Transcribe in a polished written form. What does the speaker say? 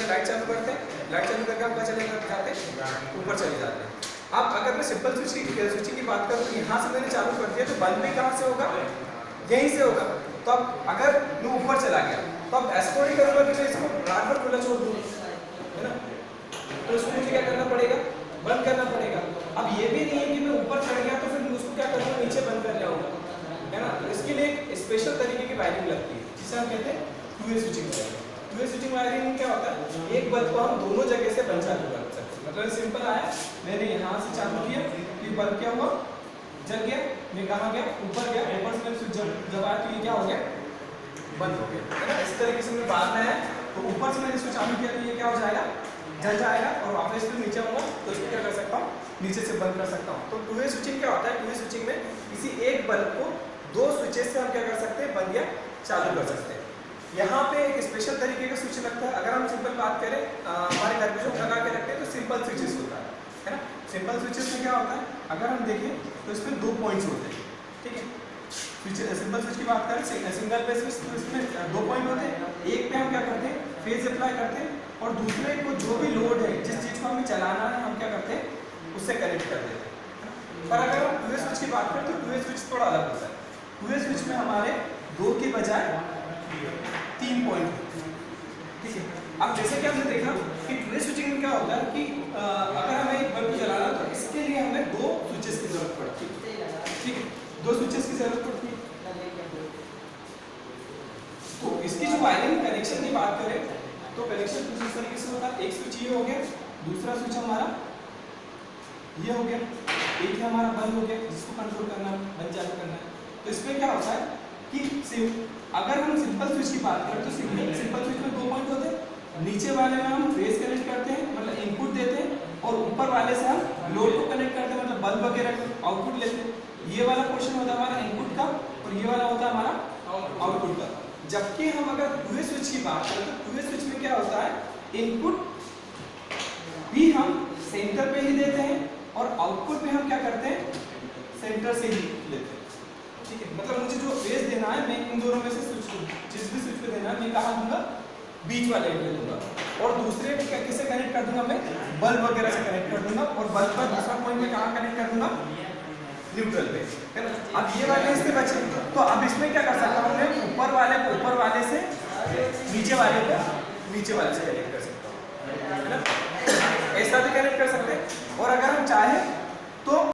Light चालू करते हैं, लाइट चालू करके हम कहाँ चले जाते हैं, ऊपर चले जाते हैं। अब अगर मैं सिंपल स्विचिंग की बात करूँ तो यहाँ से मैंने चालू कर दिया तो बल्ब भी कहाँ से होगा, यहीं से होगा। तो अब अगर मैं ऊपर चला गया तो अब ऐसा थोड़ी करूँगा कि मैं इसको रात भर खुला छोड़ दूँ, है ना। तो इसको मुझे क्या करना पड़ेगा, बंद करना पड़ेगा। अब ये भी नहीं है कि मैं ऊपर चढ़ गया तो फिर उसको क्या करूँगा, नीचे बंद कर लिया, है ना। तो इसके लिए एक स्पेशल तरीके की वायरिंग लगती है जिसे हम कहते हैं two-way switching wiring. Two-way switching wiring में क्या होता है, एक बल्ब को हम दोनों जगह से बंद चालू कर सकते हैं। मतलब सिंपल आया, मैंने यहाँ से चालू किया, ये बल्ब क्या हुआ, जल गया, मैं कहाँ गया, ऊपर गया, ऊपर से स्विच जब आया तो ये क्या हो गया, बंद हो गया, है ना। इस तरीके से मैं बाद में आया तो ऊपर से मैंने इसको चालू किया तो ये क्या हो जाएगा, जल जाएगा, और वापस फिर नीचे होगा तो इसको क्या कर सकता हूँ, नीचे से बंद कर सकता हूँ। तो टू-वे स्विचिंग क्या होता है, टू-वे स्विचिंग में किसी एक बल्ब को दो स्विचेस से हम क्या कर सकते हैं, बंद या चालू कर सकते हैं। यहाँ पे एक स्पेशल तरीके का स्विच लगता है। अगर हम सिंपल बात करें, हमारे घर पे जो लगा के रखते हैं तो सिंपल स्विचेस होता है ना। सिंपल स्विचेस में क्या होता है, अगर हम देखें तो इसमें दो पॉइंट्स होते हैं, ठीक है। सिंपल स्विच की बात करें, सिंगल पे स्विच तो इसमें दो पॉइंट होते हैं। एक पे हम क्या करते हैं, फेज अप्लाई करते हैं, और दूसरे को जो भी लोड है, जिस चीज़ को हमें चलाना है, हम क्या करते हैं, उससे कनेक्ट कर देते हैं। पर अगर हम टू-वे स्विच की बात करें तो टू-वे स्विच थोड़ा अलग होता है। टू-वे स्विच में हमारे दो के बजाय 3 पॉइंट, ठीक है। अब जैसे कि हमने देखा कि टू-वे स्विचिंग में क्या होता है कि अगर हमें एक बल्ब जलाना है तो इसके लिए हमें दो स्विचेस की जरूरत पड़ती है, ठीक है, दो स्विचेस की जरूरत पड़ती है। तो इसकी जो वायरिंग कनेक्शन की बात करें तो कनेक्शन कुछ इस तरीके से होता है। एक स्विच ये हो गया, दूसरा स्विच हमारा ये हो गया, एक है हमारा बंद हो गया जिसको कंट्रोल करना है, बंद चालू करना है। तो इसमें क्या होता है कि अगर हम सिंपल स्विच की बात करें तो सिंपल स्विच में दो पॉइंट होते हैं। नीचे वाले में हम फेज कनेक्ट करते हैं, मतलब इनपुट देते हैं, और ऊपर वाले से हम लोड को कनेक्ट करते हैं, मतलब बल्ब वगैरह आउटपुट लेते हैं। ये वाला पोर्शन होता है हमारा इनपुट का, और ये वाला होता है हमारा आउटपुट का। जबकि हम अगर टू-वे स्विच की बात करें तो टू-वे स्विच में क्या होता है, इनपुट भी हम सेंटर पे ही देते हैं और आउटपुट पे हम क्या करते हैं, सेंटर से ही लेते हैं, ठीक है। मतलब मुझे जो फेज देना है, मैं इन दोनों में से जिस भी स्विच पे देना है मैं कहाँ दूंगा, बीच वाले पे दूंगा, और दूसरे किसे कनेक्ट कर दूंगा, मैं बल्ब वगैरह से कनेक्ट कर दूंगा, और बल्ब का दूसरा पॉइंट में कहाँ कनेक्ट कर दूंगा, न्यूट्रल पे, है ना। अब ये वाले इसके बचे, तो अब इसमें क्या कर सकता हूँ, मैं ऊपर वाले से नीचे वाले से कनेक्ट कर सकता हूँ, है ना। ऐसा भी कनेक्ट कर सकते हैं। और अगर हम चाहें तो